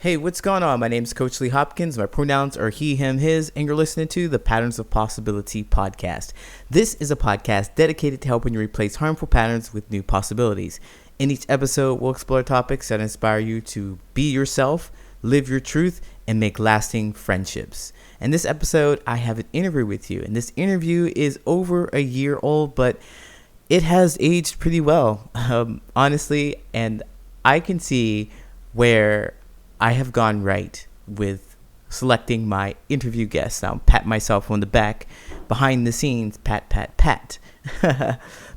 Hey, what's going on? My name is Coach Lee Hopkins. My pronouns are he, him, his, and you're listening to the Patterns of Possibility podcast. This is a podcast dedicated to helping you replace harmful patterns with new possibilities. In each episode, we'll explore topics that inspire you to be yourself, live your truth, and make lasting friendships. In this episode, I have an interview with you, and this interview is over a year old, but it has aged pretty well, honestly, and I can see where I have gone right with selecting my interview guests. I'll pat myself on the back, behind the scenes, pat, pat, pat.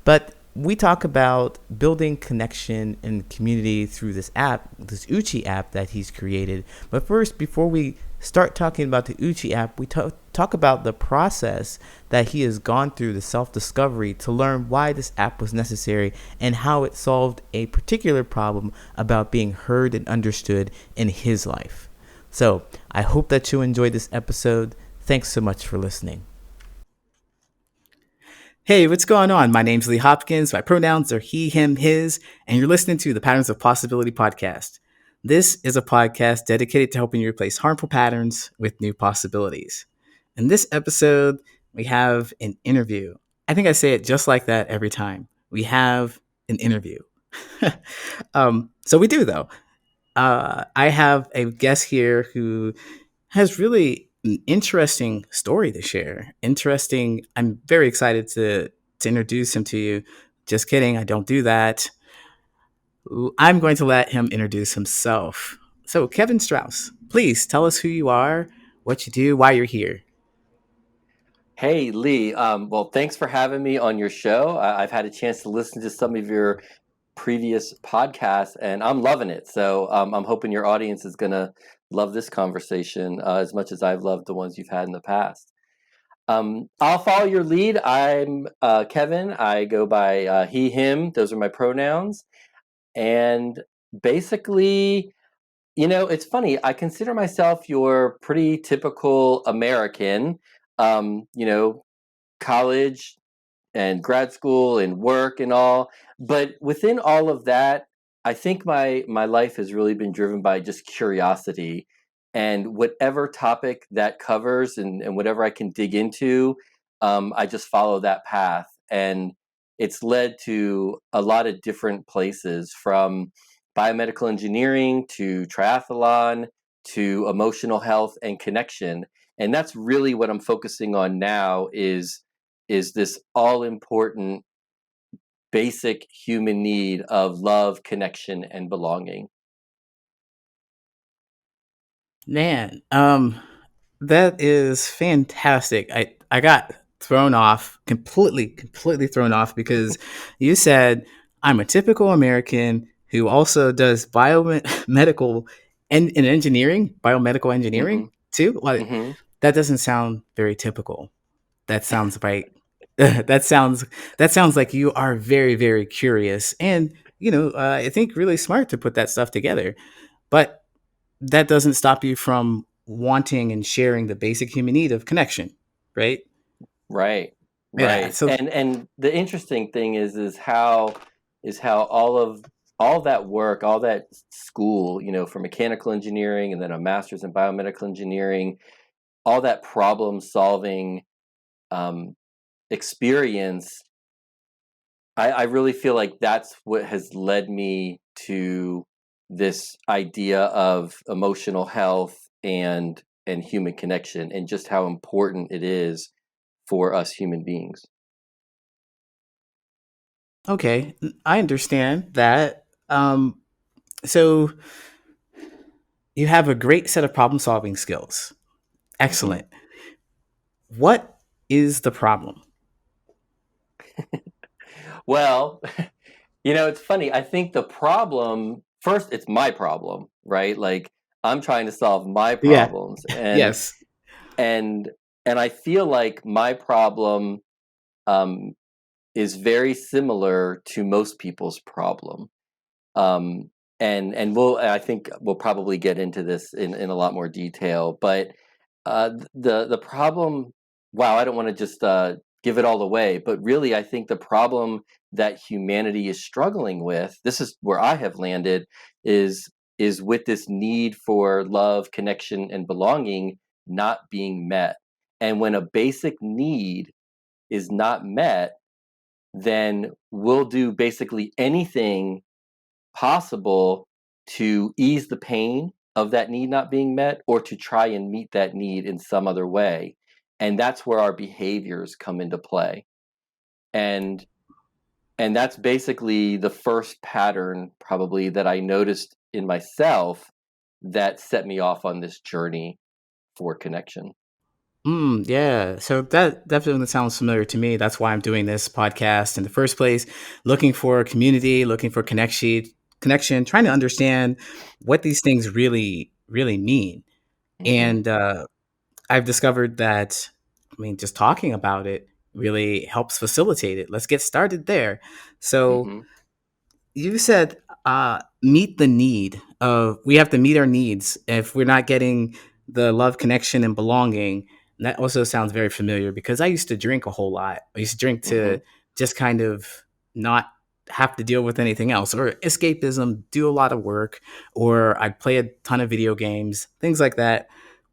But we talk about building connection and community through this app, this Uchi app that he's created. But first, before we start talking about the Uchi app, we talk about the process that he has gone through, the self-discovery, to learn why this app was necessary and how it solved a particular problem about being heard and understood in his life. So I hope that you enjoyed this episode. Thanks so much for listening. Hey, what's going on? My name's Lee Hopkins. My pronouns are he, him, his, and you're listening to the Patterns of Possibility podcast. This is a podcast dedicated to helping you replace harmful patterns with new possibilities. In this episode, we have an interview. I think I say it just like that every time. We have an interview. So we do, though. I have a guest here who has really an interesting story to share. Interesting. I'm very excited to introduce him to you. Just kidding. I don't do that. I'm going to let him introduce himself. So, Kevin Strauss, please tell us who you are, what you do, why you're here. Hey, Lee. Well, thanks for having me on your show. I've had a chance to listen to some of your previous podcasts, and I'm loving it. So I'm hoping your audience is going to love this conversation as much as I've loved the ones you've had in the past. I'll follow your lead. I'm Kevin. I go by he, him. Those are my pronouns. And basically, it's funny. I consider myself your pretty typical American. Um, you know, college and grad school and work and all. But within all of that, I think my life has really been driven by just curiosity, and whatever topic that covers and whatever I can dig into, I just follow that path. And it's led to a lot of different places, from biomedical engineering to triathlon to emotional health and connection. And that's really what I'm focusing on now, is this all important basic human need of love, connection, and belonging. Man, that is fantastic. I got thrown off, completely thrown off because you said I'm a typical American who also does biomedical and engineering, biomedical Mm-hmm. engineering too. Like Mm-hmm. that doesn't sound very typical. That sounds right. that sounds like you are very curious and I think really smart to put that stuff together. But that doesn't stop you from wanting and sharing the basic human need of connection, right? Right. Yeah. Right. So And the interesting thing is how all that work, all that school, for mechanical engineering and then a master's in biomedical engineering, all that problem solving um, experience, I really feel like that's what has led me to this idea of emotional health and human connection, and just how important it is for us human beings. okay, I understand that. So you have a great set of problem solving skills. Hmm. Excellent. What is the problem? Well, it's funny. I think the problem first, it's my problem, right? Like, I'm trying to solve my Yeah. problems, and Yes. and and I feel like my problem um, is very similar to most people's problem. Um, and I think we'll probably get into this in a lot more detail. But the problem, wow, I don't want to just give it all away, but really, I think the problem that humanity is struggling with, this is where I have landed, is is with this need for love, connection, and belonging not being met. And when a basic need is not met, then we'll do basically anything possible to ease the pain of that need not being met or to try and meet that need in some other way. And that's where our behaviors come into play. And and that's basically the first pattern probably that I noticed in myself that set me off on this journey for connection. Yeah. So that definitely sounds familiar to me. That's why I'm doing this podcast in the first place, looking for a community, looking for connection, trying to understand what these things really mean. Mm-hmm. And I've discovered that, I mean, just talking about it really helps facilitate it. Let's get started there. So Mm-hmm. you said meet the need of we have to meet our needs if we're not getting the love, connection, and belonging. And that also sounds very familiar because I used to drink a whole lot. I used to drink Mm-hmm. to just kind of not have to deal with anything else or escapism, do a lot of work, or I'd play a ton of video games, things like that.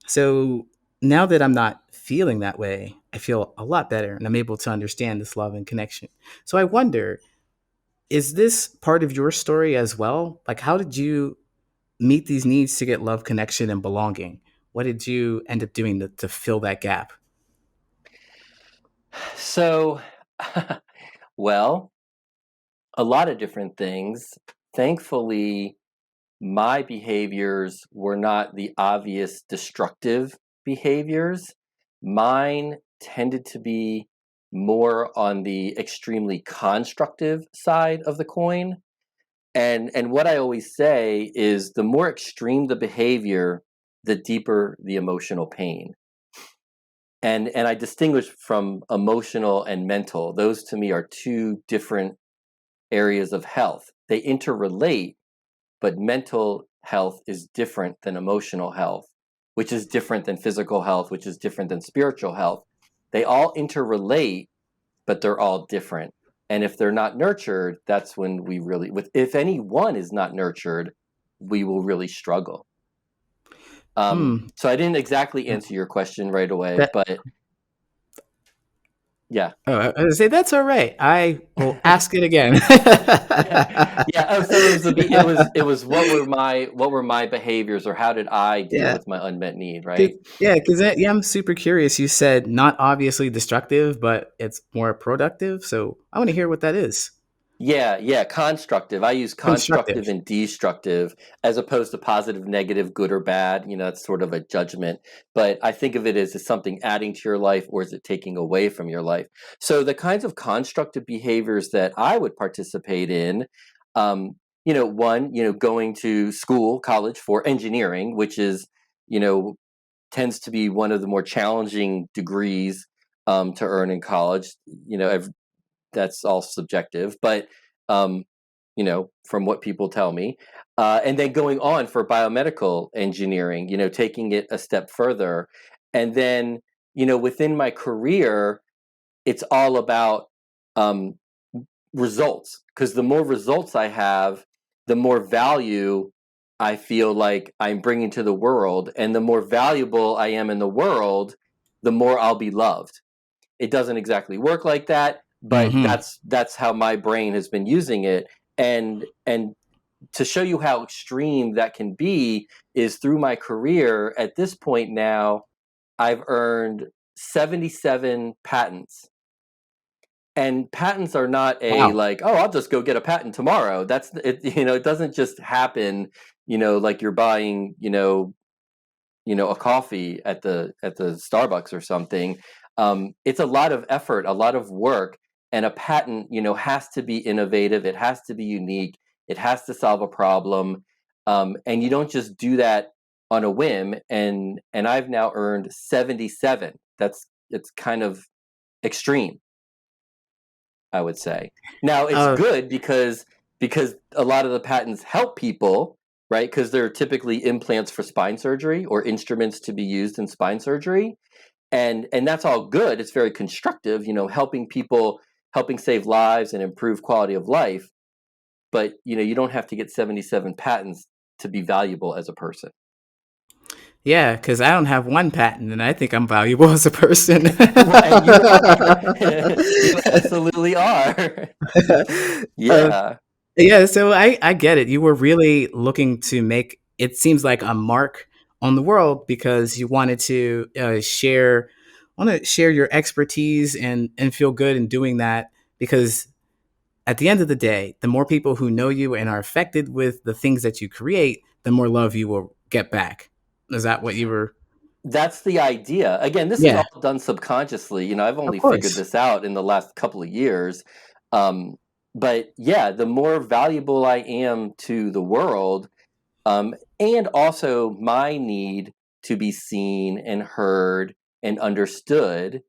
So now that I'm not feeling that way, I feel a lot better and I'm able to understand this love and connection. So I wonder, is this part of your story as well? Like, how did you meet these needs to get love, connection, and belonging? What did you end up doing to fill that gap? So, well, a lot of different things. Thankfully, my behaviors were not the obvious destructive behaviors. Mine tended to be more on the extremely constructive side of the coin. And what I always say is the more extreme the behavior, the deeper the emotional pain. And I distinguish from emotional and mental. Those to me are two different areas of health. They interrelate, but mental health is different than emotional health, which is different than physical health, which is different than spiritual health. They all interrelate, but they're all different. And if they're not nurtured, that's when we really, if any one is not nurtured, we will really struggle. Hmm. So I didn't exactly answer your question right away, That but yeah. I would say that's all right. I will ask it again. Yeah. Oh, so it was it was what were my behaviors, or how did I deal Yeah. with my unmet need, 'Cause- right? yeah, because yeah, I'm super curious. You said not obviously destructive, but it's more productive. So I want to hear what that is. Yeah, yeah, constructive. I use constructive Constructive. and destructive as opposed to positive, negative, good or bad. It's sort of a judgment. But I think of it as is something adding to your life or is it taking away from your life? So the kinds of constructive behaviors that I would participate in, one, going to school, college for engineering, which is, you know, tends to be one of the more challenging degrees to earn in college. That's all subjective, but um, from what people tell me, and then going on for biomedical engineering, taking it a step further, and then within my career, it's all about um, results because the more results I have, the more value I feel like I'm bringing to the world, and the more valuable I am in the world, the more I'll be loved. It doesn't exactly work like that, but Hmm. that's how my brain has been using it. And to show you how extreme that can be is through my career at this point now, I've earned 77 patents. And patents are not a Wow. like, oh, I'll just go get a patent tomorrow. That's it, it doesn't just happen, like you're buying, a coffee at the Starbucks or something. It's a lot of effort, a lot of work, and a patent, has to be innovative. It has to be unique. It has to solve a problem, and you don't just do that on a whim. And I've now earned 77. It's kind of extreme, I would say. Now it's Uh, good because a lot of the patents help people, right? Because they're typically implants for spine surgery or instruments to be used in spine surgery, and that's all good. It's very constructive, helping people, helping save lives and improve quality of life. But you don't have to get 77 patents to be valuable as a person. Yeah, because I don't have one patent, and I think I'm valuable as a person. And you are. You absolutely are. uh, Yeah. yeah, so I get it. You were really looking to make it seems like a mark on the world because you wanted to share your expertise and feel good in doing that because at the end of the day, the more people who know you and are affected with the things that you create, the more love you will get back. Is that what you were? That's the idea. Again, this is Yeah, all done subconsciously. I've of only figured course. this out in the last couple of years. Um, but yeah, the more valuable I am to the world, and also my need to be seen and heard and understood.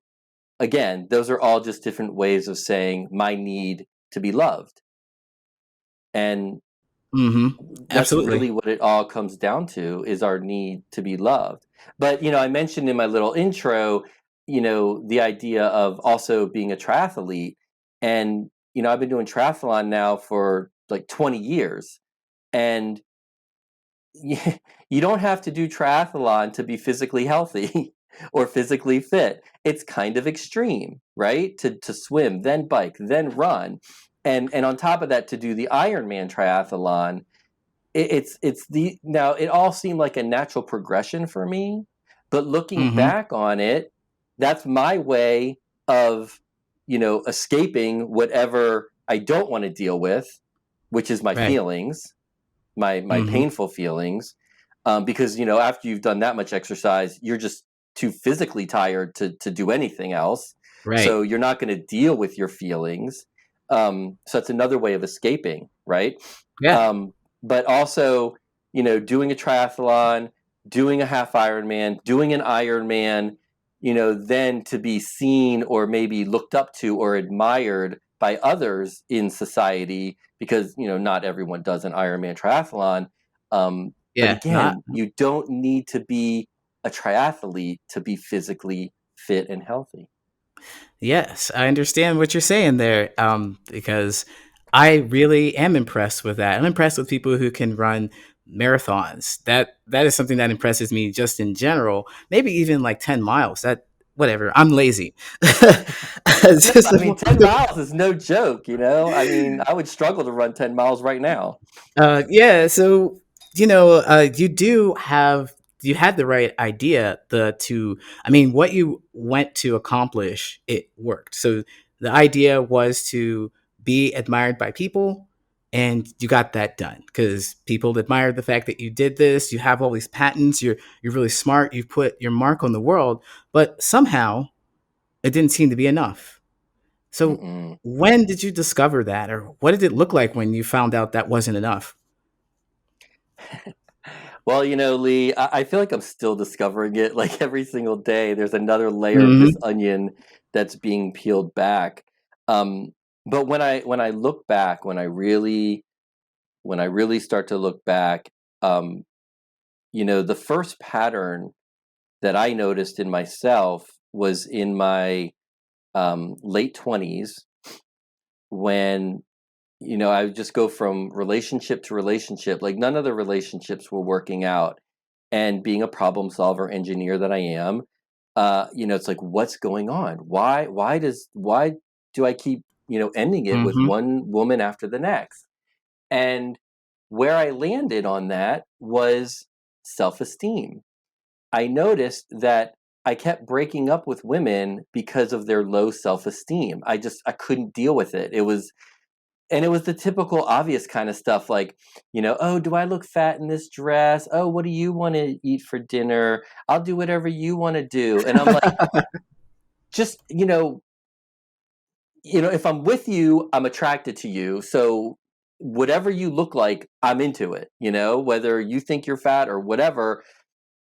Again, those are all just different ways of saying my need to be loved. And Mm-hmm. that's Absolutely. really what it all comes down to is our need to be loved. But I mentioned in my little intro, the idea of also being a triathlete. And I've been doing triathlon now for like 20 years. And you don't have to do triathlon to be physically healthy or physically fit. It's kind of extreme, right? To swim, then bike, then run. And on top of that, to do the Ironman triathlon, it's the now it all seemed like a natural progression for me, but looking Mm-hmm. back on it, that's my way of escaping whatever I don't want to deal with, which is my Right. feelings, my Mm-hmm. painful feelings, because after you've done that much exercise, you're just too physically tired to do anything else, so Right. you're not going to deal with your feelings. So that's another way of escaping, right? Yeah. But also, doing a triathlon, doing a half Ironman, doing an Ironman, then to be seen or maybe looked up to or admired by others in society because, not everyone does an Ironman triathlon. But Yeah. Not. again, you don't need to be a triathlete to be physically fit and healthy. Yes, I understand what you're saying there. Because I really am impressed with that. I'm impressed with people who can run marathons. That is something that impresses me just in general. Maybe even like 10 miles. That whatever. I'm lazy. No, It's just I mean, 10 miles is no joke, I mean, I would struggle to run 10 miles right now. Yeah, so you had the right idea. I mean, what you went to accomplish, it worked. So the idea was to be admired by people, and you got that done because people admired the fact that you did this. You have all these patents. You're really smart. You've put your mark on the world, but somehow it didn't seem to be enough. So Mm-mm. when did you discover that, or what did it look like when you found out that wasn't enough? Well, Lee, I feel like I'm still discovering it. Like every single day, there's another layer of this Hmm. onion that's being peeled back. Um, but when I look back, when I really start to look back, um, the first pattern that I noticed in myself was in my late 20s when I would just go from relationship to relationship. Like none of the relationships were working out. And being a problem solver engineer that I am, it's like, what's going on? Why do I keep, ending it with Hmm. one woman after the next? And where I landed on that was self-esteem. I noticed that I kept breaking up with women because of their low self-esteem. I couldn't deal with it. It was the typical obvious kind of stuff like, oh, do I look fat in this dress? Oh, what do you want to eat for dinner? I'll do whatever you want to do. And I'm like, just, if I'm with you, I'm attracted to you. So whatever you look like, I'm into it, whether you think you're fat or whatever,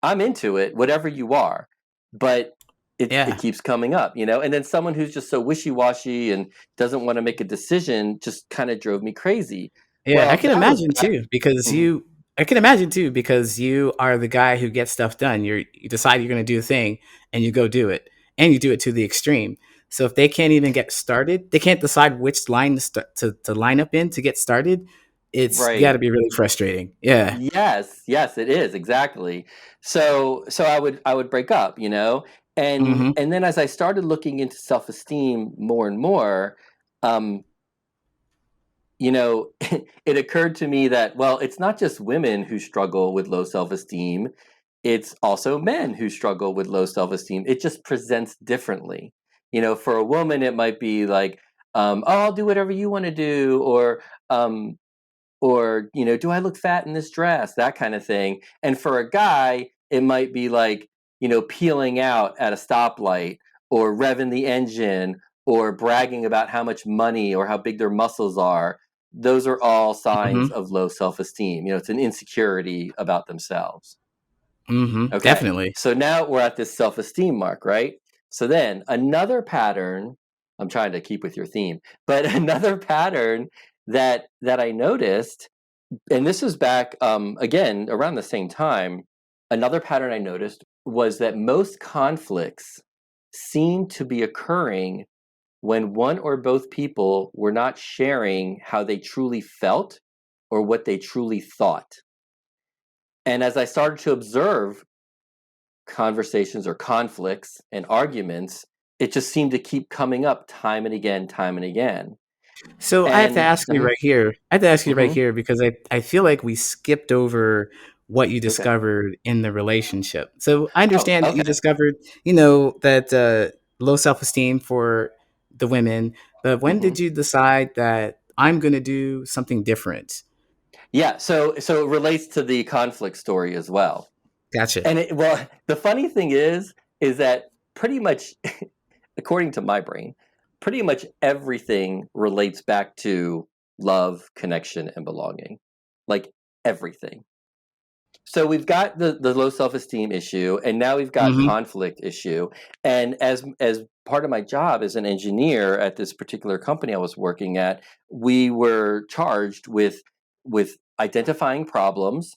I'm into it, whatever you are. But it Yeah. keeps coming up, and then someone who's just so wishy-washy and doesn't want to make a decision just kind of drove me crazy. Yeah, Well, that was back. Mhm. I can imagine too because you are the guy who gets stuff done. You decide you're going to do a thing and you go do it, and you do it to the extreme. So if they can't even get started, they can't decide which line to line up in to get started. it's got to Right. be really frustrating. Yeah. Yes, yes, it is exactly. So I would break up, Hmm. and then as I started looking into self-esteem more and more, um, it occurred to me that, well, it's not just women who struggle with low self-esteem, it's also men who struggle with low self-esteem. It just presents differently. For a woman, it might be like, oh, I'll do whatever you want to do, um, or do I look fat in this dress, that kind of thing. And for a guy, it might be like, peeling out at a stoplight, or revving the engine, or bragging about how much money or how big their muscles are. Those are all signs Hmm. of low self-esteem. It's an insecurity about themselves. Hmm. Okay, Definitely. so now we're at this self-esteem mark, right? So then another pattern, I'm trying to keep with your theme, but another pattern that I noticed, and this was back, again, around the same time. Another pattern I noticed was that most conflicts seem to be occurring when one or both people were not sharing how they truly felt or what they truly thought. And as I started to observe conversations or conflicts and arguments, it just seemed to keep coming up time and again, time and again. So I have to And ask you right here. I have to ask you right mhm. here because I feel like we skipped over what you Okay. discovered in the relationship. So I Oh, understand that you okay. discovered, that low self esteem for the women, but when Hmm. did you decide that I'm going to do something different? Yeah. So it relates to the conflict story as well. Gotcha. And well, the funny thing is that pretty much, according to my brain, pretty much everything relates back to love, connection, and belonging. Like everything. So we've got the low self-esteem issue, and now we've got Hmm. conflict issue. And as part of my job as an engineer at this particular company I was working at, we were charged with identifying problems,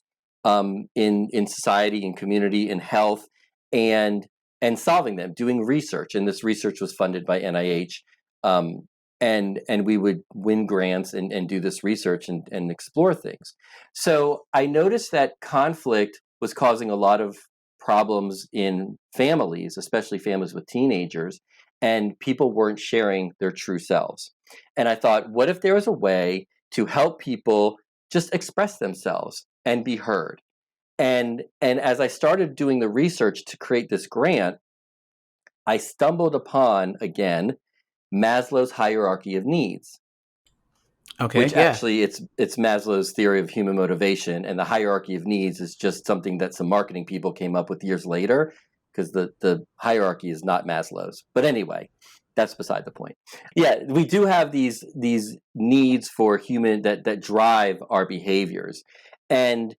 in society and community and health, and and solving them, doing research. And this research was funded by NIH. Um, and we would win grants and do this research and explore things. So I noticed that conflict was causing a lot of problems in families, especially families with teenagers, and people weren't sharing their true selves. And I thought, what if there was a way to help people just express themselves and be heard? And as I started doing the research to create this grant, I stumbled upon, again, Maslow's hierarchy of needs, Okay. which Yeah. actually it's Maslow's theory of human motivation, and the hierarchy of needs is just something that some marketing people came up with years later, because the hierarchy is not Maslow's. But anyway, that's beside the point. Yeah, we do have these needs for human that drive our behaviors. And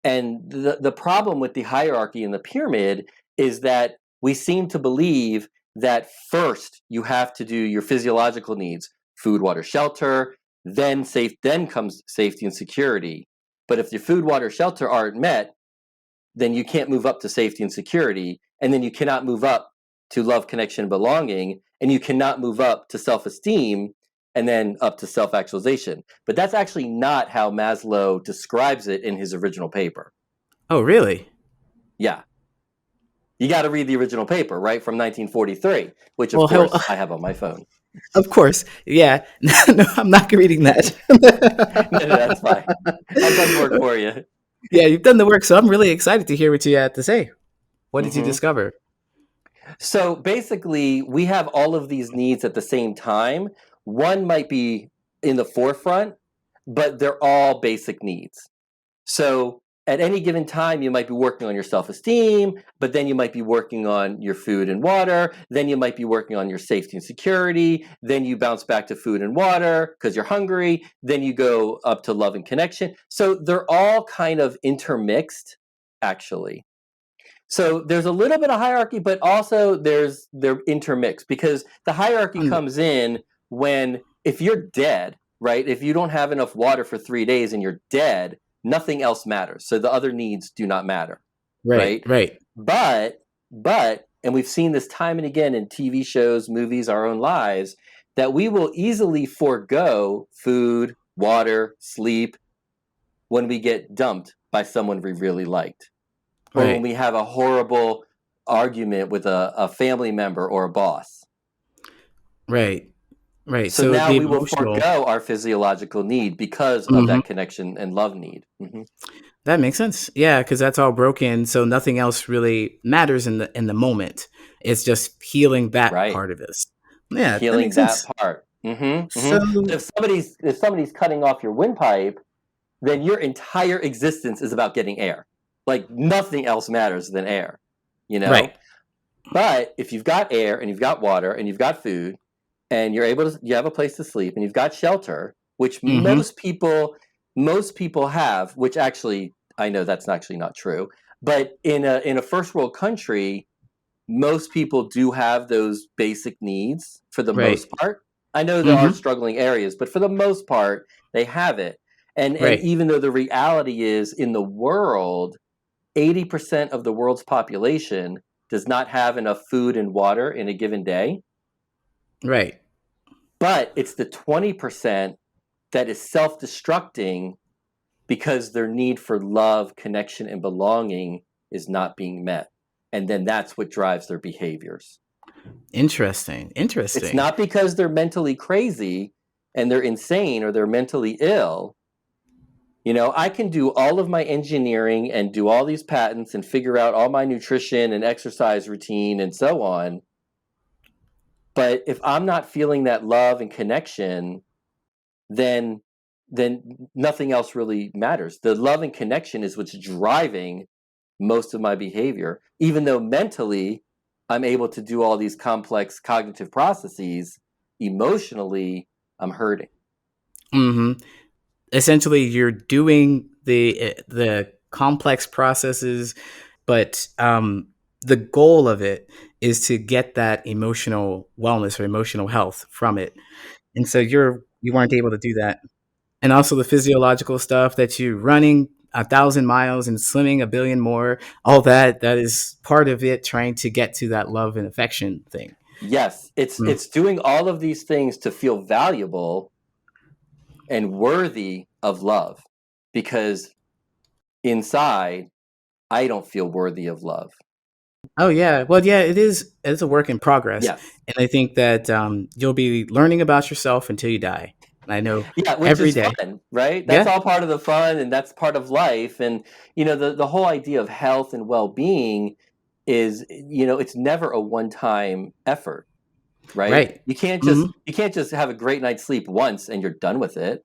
and the problem with the hierarchy in the pyramid is that we seem to believe that first you have to do your physiological needs, food, water, shelter, then comes safety and security. But if your food, water, shelter aren't met, then you can't move up to safety and security, and then you cannot move up to love, connection, and belonging, and you cannot move up to self-esteem, and then up to self-actualization. But that's actually not how Maslow describes it in his original paper. Oh, really? Yeah, you got to read the original paper, right, from 1943, which of Well, course I have on my phone. of course. Yeah. No, I'm not reading that. No, no, that's fine. I've done the work for you. Yeah, you've done the work, so I'm really excited to hear what you had to say. What did you Hmm. discover? So basically, we have all of these needs at the same time. One might be in the forefront, but they're all basic needs. So at any given time, you might be working on your self esteem, but then you might be working on your food and water. Then you might be working on your safety and security. Then you bounce back to food and water because you're hungry. Then you go up to love and connection. So they're all kind of intermixed, actually. So there's a little bit of hierarchy, but also they're intermixed, because the hierarchy Und- comes in when, if you're dead, right? If you don't have enough water for 3 days and you're dead, nothing else matters. So the other needs do not matter, Right, right? right. But and we've seen this time and again in TV shows, movies, our own lives, that we will easily forego food, water, sleep, when we get dumped by someone we really liked, or when Right. we have a horrible argument with a family member or a boss. Right. Right. So So now the we will emotional. forego our physiological need because of Mhm. that connection and love need. That makes sense. Yeah, because that's all broken. So nothing else really matters in the moment. It's just healing that Right. part of this. Yeah, that Healing makes that sense. part. So So if somebody's cutting off your windpipe, then your entire existence is about getting air. Like nothing else matters than air, you know? right. But if you've got air and you've got water and you've got food and you have a place to sleep and you've got shelter, which Mhm. most people have, which actually I know that's actually not true, but in a first world country, most people do have those basic needs for the most Right. part. I know there are Mhm. struggling areas, but for the most part, they have it. And Right. even though the reality is in the world, 80% of the world's population does not have enough food and water in a given day, Right. but it's the 20% that is self-destructing because their need for love, connection, and belonging is not being met. And then that's what drives their behaviors. Interesting. It's Interesting. not because they're mentally crazy and they're insane or they're mentally ill. You know, I can do all of my engineering and do all these patents and figure out all my nutrition and exercise routine and so on. But if I'm not feeling that love and connection, then nothing else really matters. The love and connection is what's driving most of my behavior, even though mentally I'm able to do all these complex cognitive processes. Emotionally, I'm hurting. Mhm. Essentially, you're doing the complex processes, but the goal of it is to get that emotional wellness or emotional health from it. And so you weren't able to do that. And also the physiological stuff that you running 1,000 miles and swimming a billion more, all that is part of it trying to get to that love and affection thing. Yes, Mm. it's doing all of these things to feel valuable and worthy of love, because inside I don't feel worthy of love. Oh yeah. Well, yeah, it's a work in progress. Yes. And I think that you'll be learning about yourself until you die. And I know Yeah, which every is day. fun, right? That's Yeah. all part of the fun and that's part of life. And the whole idea of health and well-being is, it's never a one-time effort, right? Right. You can't just Hmm. you can't just have a great night's sleep once and you're done with it.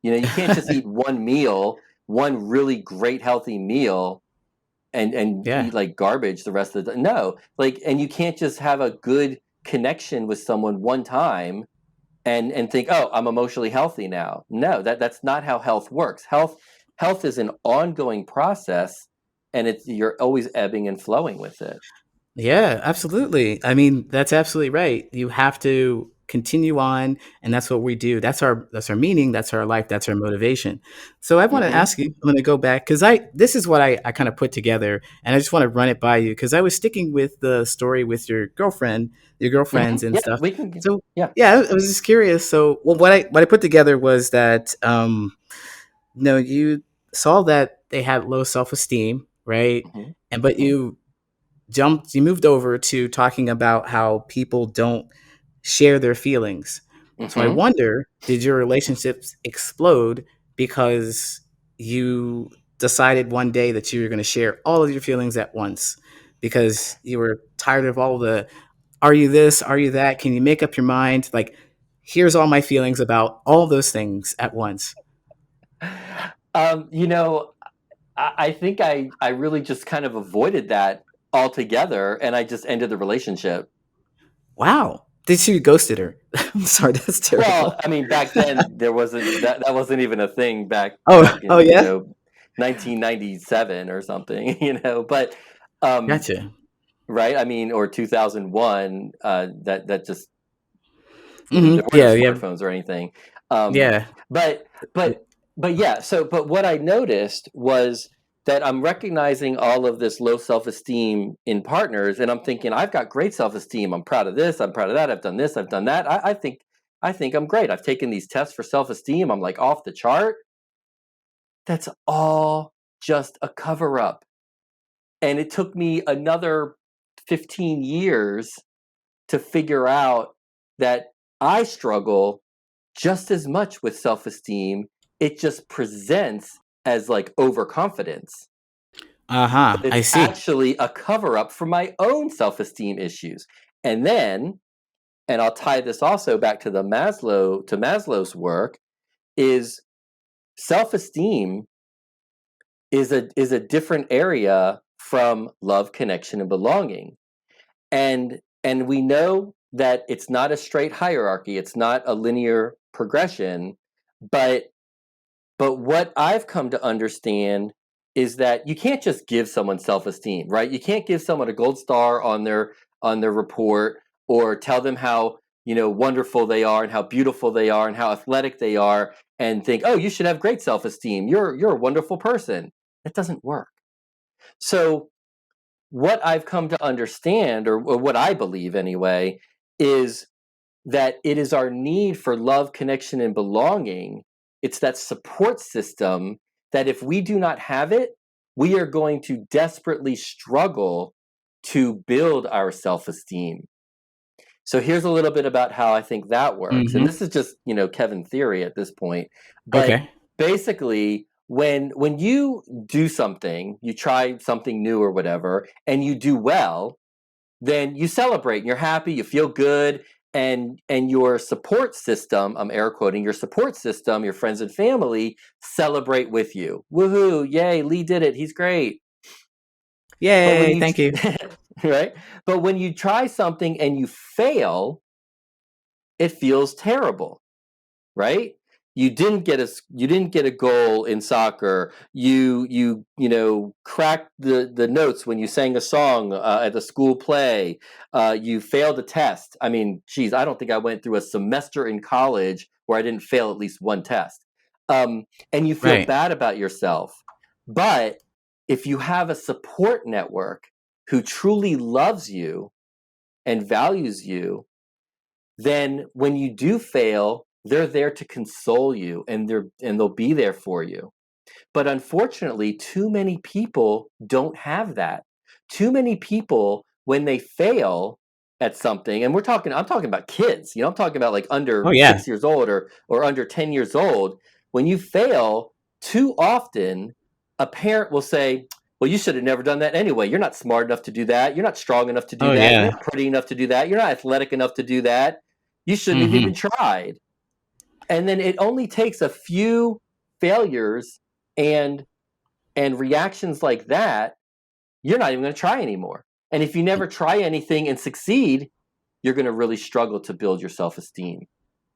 You can't just eat one meal, one really great healthy meal and Yeah. eat like garbage the rest of the day. No, like, and you can't just have a good connection with someone one time and think, oh, I'm emotionally healthy now. No, that's not how health works. Health is an ongoing process, and you're always ebbing and flowing with it. Yeah, absolutely. I mean, that's absolutely right. You have to continue on, and that's what we do. That's our meaning, that's our life, that's our motivation. So I want to Hmm. ask you, I'm going to go back because I this is what I kind of put together, and I just want to run it by you because I was sticking with the story with your girlfriends and Yeah, stuff. we can. So Yeah. yeah, I was just curious. So well, what I put together was that no, you saw that they had low self esteem, right? Hmm. And but Hmm. you moved over to talking about how people don't share their feelings. So I Hmm. wonder, did your relationships explode because you decided one day that you were going to share all of your feelings at once because you were tired of all the are you this, are you that, can you make up your mind? Like, here's all my feelings about all those things at once. Um, you know, I think I really just kind of avoided that altogether, and I just ended the relationship. Wow. Did you ghosted her? I'm sorry, that's Well, terrible. I mean, back then there wasn't that wasn't even a thing Oh, back oh in yeah. 1997 or something, but um, Gotcha. right? I mean, or 2001. That just there were no Yeah, yeah, smartphones or anything. Um, yeah. but but but yeah. But what I noticed was that I'm recognizing all of this low self-esteem in partners, and I'm thinking I've got great self-esteem. I'm proud of this. I'm proud of that. I've done this. I've done that. I think I'm great. I've taken these tests for self-esteem. I'm like off the chart. that's all just a cover up. And it took me another 15 years to figure out that I struggle just as much with self esteem. It just presents as like overconfidence, Uh-huh. but I it's see. actually a cover up for my own self esteem issues. And then, and I'll tie this also back to Maslow's work, is self esteem is a different area from love, connection, and belonging. And we know that it's not a straight hierarchy, it's not a linear progression, but what I've come to understand is that you can't just give someone self-esteem, right? You can't give someone a gold star on their report, or tell them how, wonderful they are and how beautiful they are and how athletic they are, and think, "Oh, you should have great self-esteem. You're a wonderful person." That doesn't work. So what I've come to understand, or what I believe anyway, is that it is our need for love, connection, and belonging. It's that support system that if we do not have it, we are going to desperately struggle to build our self esteem. So here's a little bit about how I think that works. And Mm-hmm. this is just, Kevin theory at this point. But Okay. basically, when you do something, you try something new or whatever, and you do well, then you celebrate and you're happy, you feel good, and your support system, I'm air quoting, your support system, your friends and family celebrate with you. Woohoo, yay, Lee did it. He's great. But when Yay, you thank you. right? But when you try something and you fail, it feels terrible, right? You didn't get a goal in soccer. You cracked the notes when you sang a song at the school play. You failed a test. I mean, geez, I don't think I went through a semester in college where I didn't fail at least one test. And you feel Right. bad about yourself. But if you have a support network who truly loves you and values you, then when you do fail, they're there to console you, and they'll be there for you. But unfortunately, too many people don't have that. Too many people, when they fail at something, and I'm talking about kids, I'm talking about like Oh under yeah. 6 years old, or under 10 years old. When you fail, too often a parent will say, "Well, you should have never done that anyway. You're not smart enough to do that. You're not strong enough to do Oh that. You're yeah. not pretty enough to do that. You're not athletic enough to do that. You shouldn't have Mm-hmm. even tried." And then it only takes a few failures and reactions like that, you're not even going to try anymore. And if you never try anything and succeed, you're going to really struggle to build your self-esteem.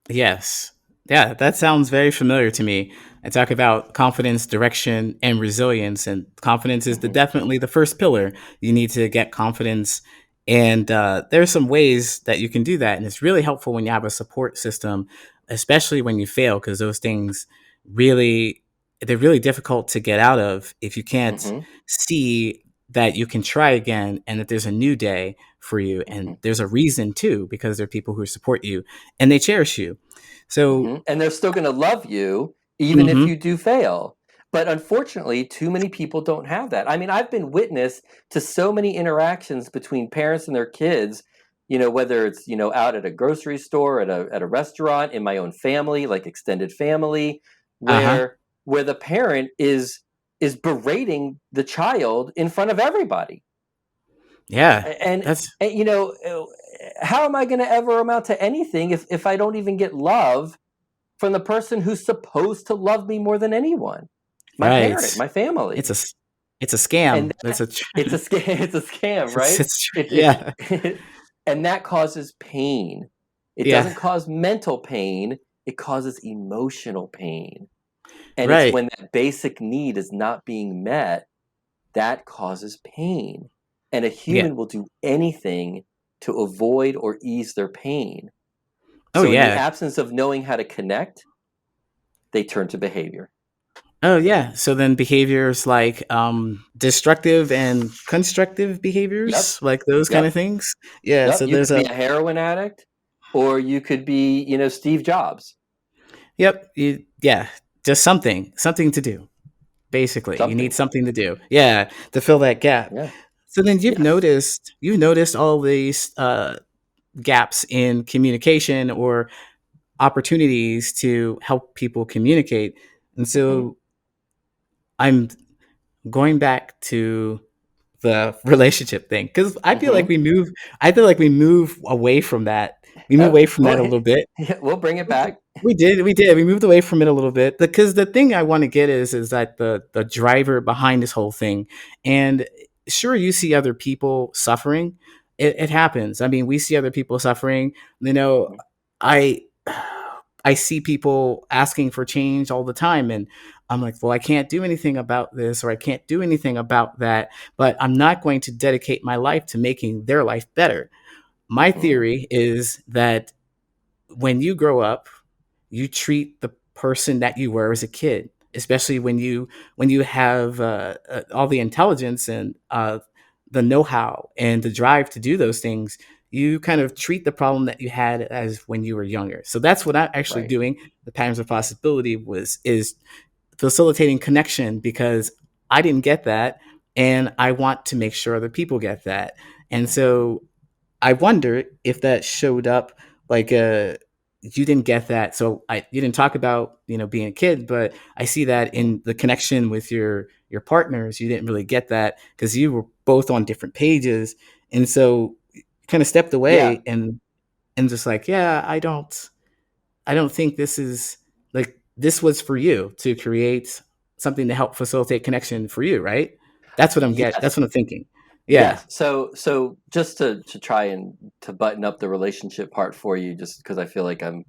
Yes. Yeah, that sounds very familiar to me. I talk about confidence, direction, and resilience, and confidence is Mm-hmm. definitely the first pillar. You need to get confidence, and there's some ways that you can do that, and it's really helpful when you have a support system, especially when you fail, because those things really they're really difficult to get out of if you can't Mm-hmm. see that you can try again and that there's a new day for you, and Mm-hmm. there's a reason too, because there are people who support you and they cherish you. So, Mm-hmm. And they're still going to love you even if hmm you do fail. But unfortunately, too many people don't have that. I mean, I've been witness to so many interactions between parents and their kids, whether it's, out at a grocery store, at a restaurant, in my own family, like extended family, uh huh, where the parent is berating the child in front of everybody. yeah, And, that's how am I going to ever amount to anything if I don't even get love from the person who's supposed to love me more than anyone, my parent, right. my It's family? a it's a And scam. It's that, a it's a scam. It's a scam, right? it's It's yeah, and that causes pain. It yeah, doesn't cause mental pain. It causes emotional pain. And it's right, when that basic need is not being met that causes pain. And a yeah. human will do anything to avoid or ease their pain. Oh So in the yeah, absence of knowing how to connect, they turn to behavior. oh yeah. So then behaviors like destructive and constructive Yep. behaviors, like those kind of Yep. things. Yeah. Yep. So You there's could be a a heroin addict, or you could be, Steve Jobs. yep. Yeah, just something to do. Basically, you need something. something to do. Yeah, to fill that gap. Yeah. So then Yes. you've noticed all these gaps in communication or opportunities to help people communicate. And Hmm. so I'm going back to the relationship thing because Hmm. I feel like we move away from that. We move away from that Well, a little bit. yeah, we'll bring it back. We moved away from it a little bit because the thing I want to get is that the driver behind this whole thing, and sure, you see other people suffering. It happens. I mean, we see other people suffering. You know, Mhm. I I see people asking for change all the time, and I'm like, well, I can't do anything about this, or I can't do anything about that. But I'm not going to dedicate my life to making their life better. My Mhm. theory is that when you grow up, you treat the person that you were as a kid, especially when you have all the intelligence and the know-how and the drive to do those things. You kind of treat the problem that you had as when you were younger. So that's what I'm actually Right. doing. The patterns of possibility was is facilitating connection because I didn't get that, and I want to make sure other people get that. And Mhm. so I wonder if that showed up like you didn't get that. So you didn't talk about, being a kid, but I see that Mhm. in the connection with your partners. You didn't really get that because you were both on different pages. And so you kind of stepped Yeah. away and just like, yeah, I don't think this is like this was for you to create something to help facilitate connection for you, right? That's Yes. what I'm thinking. Yeah. Yes. So just to try and to button up the relationship part for you, just because I feel like I'm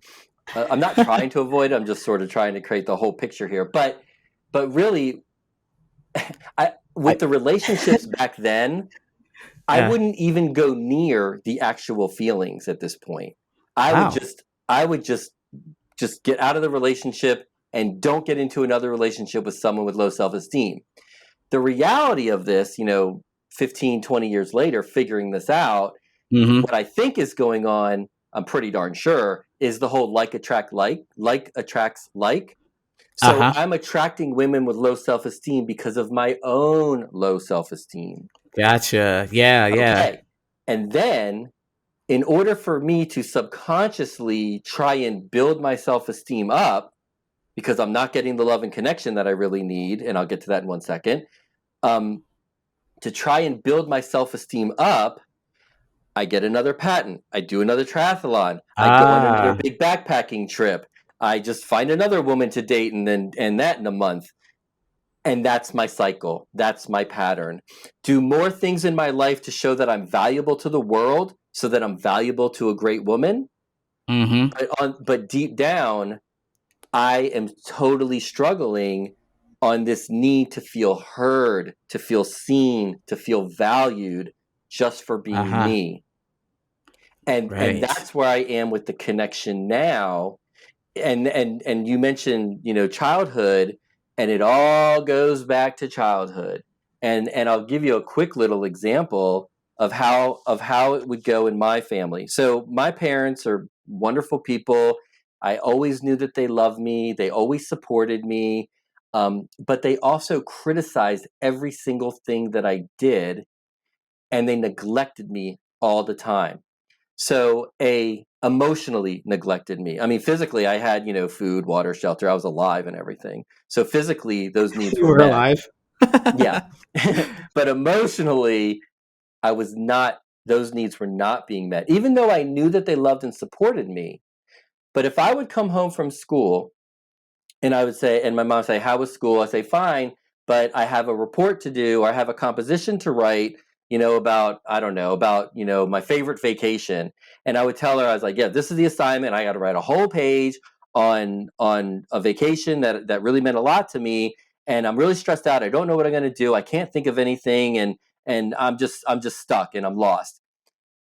not trying to avoid it, I'm just sort of trying to create the whole picture here. But really, I I with the relationships back then, I yeah. wouldn't even go near the actual feelings at this point. I would Wow. just I would just get out of the relationship and don't get into another relationship with someone with low self-esteem. The reality of this, 15, 20 years later, figuring this out, Mhm. what I think is going on, I'm pretty darn sure, is the whole like attracts like. So Uh-huh. I'm attracting women with low self esteem because of my own low self esteem. Gotcha. Yeah, yeah. Okay. And then, in order for me to subconsciously try and build my self esteem up, because I'm not getting the love and connection that I really need, and I'll get to that in 1 second, um, to try and build my self esteem up, I get another patent. I do another triathlon. I go on another Ah. big backpacking trip. I just find another woman to date and then and that in a month. And that's my cycle. That's my pattern. Do more things in my life to show that I'm valuable to the world so that I'm valuable to a great woman. Mhm. But deep down, I am totally struggling on this need to feel heard, to feel seen, to feel valued just for being Uh-huh. me. And Right. that's where I am with the connection now. And you mentioned, childhood, and it all goes back to childhood. And I'll give you a quick little example of how it would go in my family. So my parents are wonderful people. I always knew that they loved me. They always supported me. But they also criticized every single thing that I did, and they neglected me all the time. So a emotionally neglected me. I mean, physically, I had, food, water, shelter. I was alive and everything. So physically, those needs You were were met. alive. Yeah. But emotionally, I was not, those needs were not being met, even though I knew that they loved and supported me. But if I would come home from school and I would say, and my mom would say, "How was school?" I say, "Fine, but I have a report to do, or I have a composition to write, about, I don't know, about, my favorite vacation." And I would tell her, I was like, "Yeah, this is the assignment. I got to write a whole page on a vacation that really meant a lot to me, and I'm really stressed out. I don't know what I'm going to do. I can't think of anything, and I'm just stuck and I'm lost."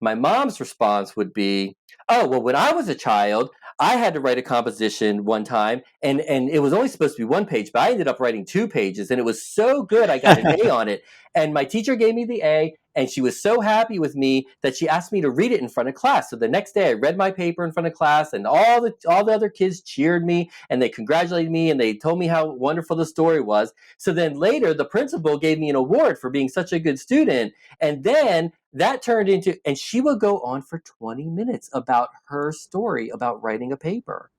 My mom's response would be, "Oh, well, when I was a child, I had to write a composition one time, and it was only supposed to be one page, but I ended up writing 2 pages, and it was so good I got an A on it, And my teacher gave me the A, and she was so happy with me that she asked me to read it in front of class. So the next day I read my paper in front of class, and all the other kids cheered me and they congratulated me and they told me how wonderful the story was. So then later the principal gave me an award for being such a good student. And then that turned into, and she would go on for 20 minutes about her story about writing a paper,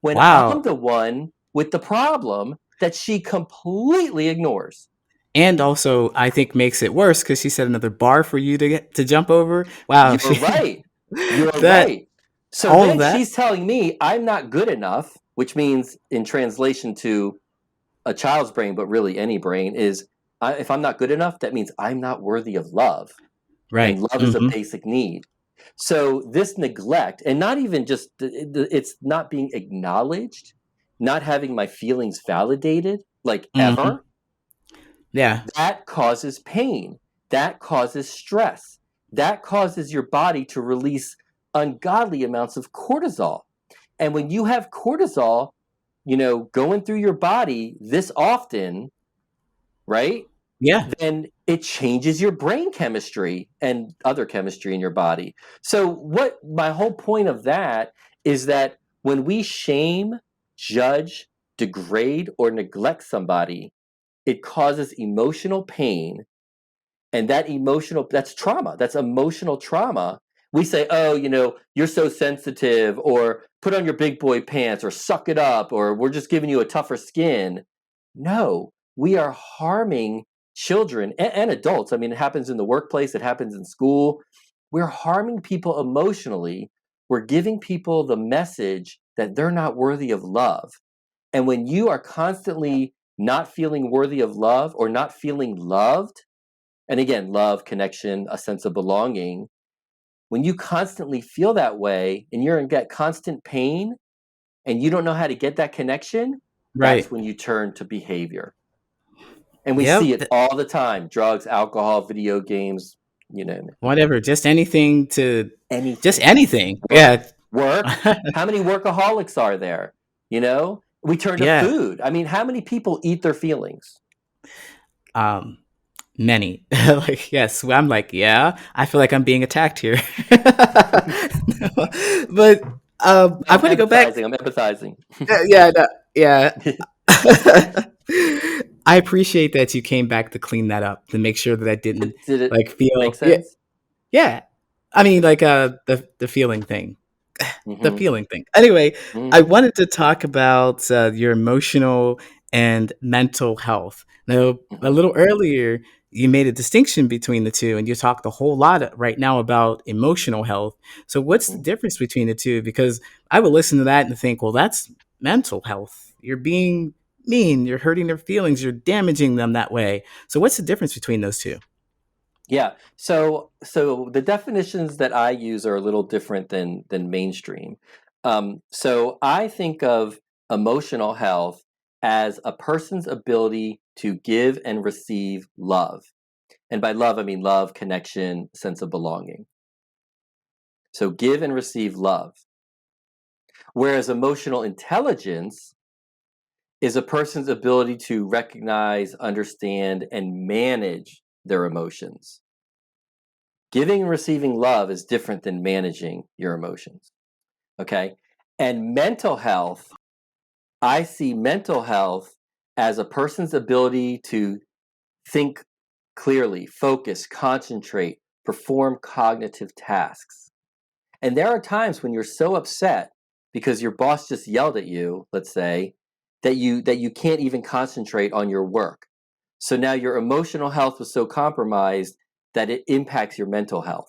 when I'm Wow. the one with the problem that she completely ignores. And also, I think makes it worse because she set another bar for you to get to jump over. Wow, You're she right. You're that right. So all of then that. she's telling me I'm not good enough, which means in translation to a child's brain, but really any brain, is if I'm not good enough, that means I'm not worthy of love. And Right. love is a Hmm. basic need. So this neglect, and not even just, it's not being acknowledged, not having my feelings validated, like Hmm. ever, Yeah. that causes pain. That causes stress. That causes your body to release ungodly amounts of cortisol. And when you have cortisol, going through your body this often, right? Yeah. Then it changes your brain chemistry and other chemistry in your body. So what my whole point of that is that when we shame, judge, degrade, or neglect somebody, it causes emotional pain, and that's trauma, that's emotional trauma. We say, oh, you're so sensitive, or put on your big boy pants, or suck it up, or we're just giving you a tougher skin. No, we are harming children and adults. I mean, it happens in the workplace, it happens in school. We're harming people emotionally. We're giving people the message that they're not worthy of love. And when you are constantly not feeling worthy of love or not feeling loved, and again, love, connection, a sense of belonging, when you constantly feel that way and you're in that constant pain and you don't know how to get that connection, that's Right. when you turn to behavior. And we see Yep. it all the time: drugs, alcohol, video games, you name it. Whatever. Just anything to, just Anything. anything. Work. Yeah. Work. How many workaholics are there? We turn to Yeah. food. I mean, how many people eat their feelings? Um. Many. Like, yes. I'm like, yeah. I feel like I'm being attacked here. But No, I I'm want to go back. empathizing. I'm empathizing. Yeah. No, yeah. I appreciate that you came back to clean that up to make sure that I didn't Did it like make feel. Yeah. sense? Yeah. I mean, like the feeling thing. The Mm-hmm. feeling thing. Anyway, I Mm-hmm. wanted to talk about your emotional and mental health. Now, a Mm-hmm. little earlier, you made a distinction between the two, and you talked a whole lot right now about emotional health. So, what's the Mm-hmm. difference between the two? Because I would listen to that and think, well, that's mental health. You're being mean, you're hurting their feelings, you're damaging them that way. So, what's the difference between those two? Yeah. So the definitions that I use are a little different than mainstream. So I think of emotional health as a person's ability to give and receive love. And by love, I mean love, connection, sense of belonging. So give and receive love. Whereas emotional intelligence is a person's ability to recognize, understand, and manage their emotions. Giving and receiving love is different than managing your emotions. Okay. And mental health, I see mental health as a person's ability to think clearly, focus, concentrate, perform cognitive tasks. And there are times when you're so upset because your boss just yelled at you, let's say, that you can't even concentrate on your work. So now your emotional health was so compromised that it impacts your mental health.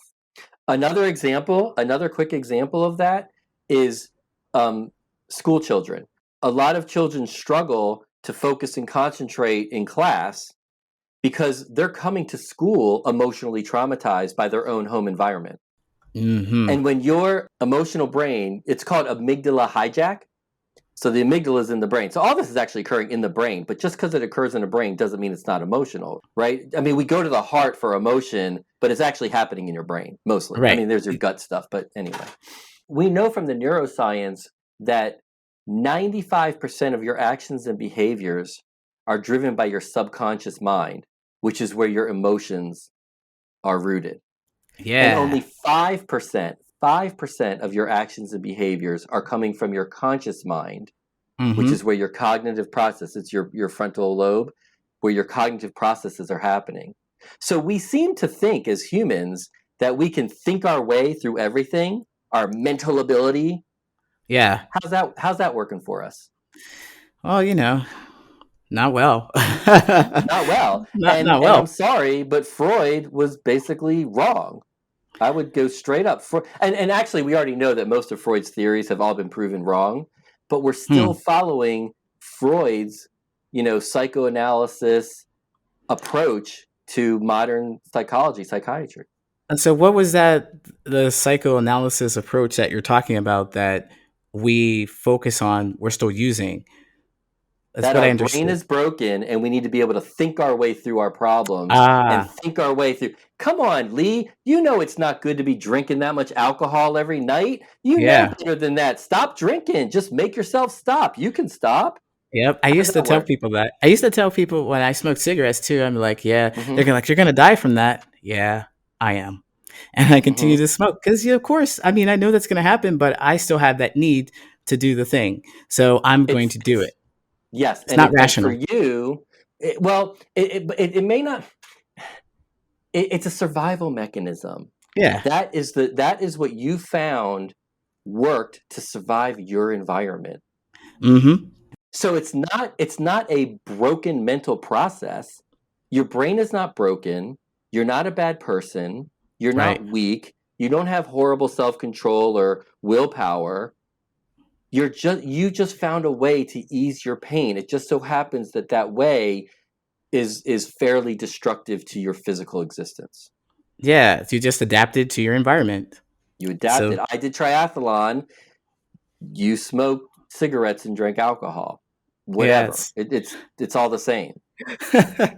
Another quick example of that is um, school children. A lot of children struggle to focus and concentrate in class because they're coming to school emotionally traumatized by their own home environment. Hmm. And when your emotional brain, it's called amygdala hijack. So the amygdala is in the brain. So all this is actually occurring in the brain, but just because it occurs in the brain doesn't mean it's not emotional, right? I mean, we go to the heart for emotion, but it's actually happening in your brain mostly. I Right. mean, there's your gut stuff, but anyway. We know from the neuroscience that 95% of your actions and behaviors are driven by your subconscious mind. which is where your emotions are rooted. And Yeah. only 5% of your actions and behaviors are coming from your conscious mind, which is Mm-hmm. where your cognitive process, it's your frontal lobe, where your cognitive processes are happening. So we seem to think as humans that we can think our way through everything, our mental ability. Yeah. How's that working for us? Well, not well. Not well. not And not and I'm well. sorry, but Freud was basically wrong. I would go straight up for, and actually we already know that most of Freud's theories have all been proven wrong, but we're still Hmm. following Freud's, psychoanalysis approach to modern psychology, psychiatry. And so, what was that the psychoanalysis approach that you're talking about that we focus on? We're still using. That's That what I our brain understood. is broken and we need to be able to think our way through our problems and Ah, think our way through. Come on, Lee. You know it's not good to be drinking that much alcohol every night. You know yeah. better than that. Stop drinking. Just make yourself stop. You can stop. Yep. I How does used to that tell work? people that. I used to tell people when I smoked cigarettes too. I'm like, yeah, they're Hmm. gonna like, you're gonna die from that. Yeah, I am. And I continue Hmm. to smoke because, yeah, of course, I mean, I know that's gonna happen, but I still have that need to do the thing. So I'm going It's to do it's it. yes, It's and not and for rational. you, it may not. It's a survival mechanism. Yeah. That is what you found worked to survive your environment. Mm-hmm. So it's not a broken mental process. Your brain is not broken. You're not a bad person. You're Right. not weak. You don't have horrible self-control or willpower. You just found a way to ease your pain. It just so happens that that way is fairly destructive to your physical existence. Yeah. You just adapted to your environment. You So adapted. I did triathlon. You smoked cigarettes and drank alcohol. Whatever. yes. It's all the same. I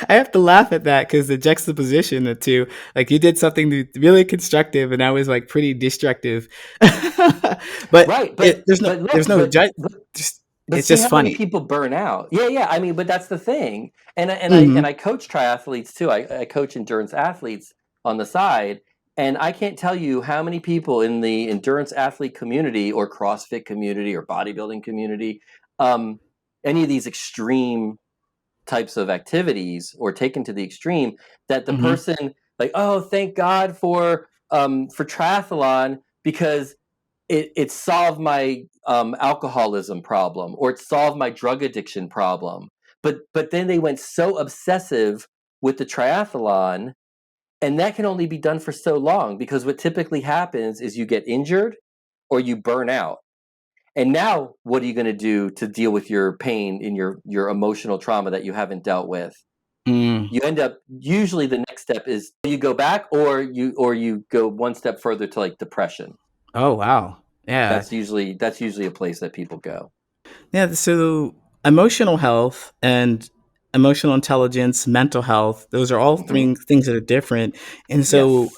have to laugh at that because the juxtaposition of two, like you did something really constructive and I was like pretty destructive. but Right, but there's look, no judge. but Just but it's see just how many funny. people burn out. Yeah, yeah. I mean, but that's the thing. And I Hmm. coach triathletes too. I coach endurance athletes on the side, and I can't tell you how many people in the endurance athlete community or CrossFit community or bodybuilding community, um, any of these extreme types of activities or taken to the extreme, that the Hmm. person like, oh, thank God for triathlon because it solved my alcoholism problem or it solved my drug addiction problem. But then they went so obsessive with the triathlon, and that can only be done for so long because what typically happens is you get injured or you burn out. And now, what are you going to do to deal with your pain in your emotional trauma that you haven't dealt with? Mm. You end up usually the next step is you go back or you go one step further to like depression. Oh wow. Yeah. That's usually a place that people go. Yeah. So emotional health and emotional intelligence, mental health, those are all Hmm. three things that are different. And so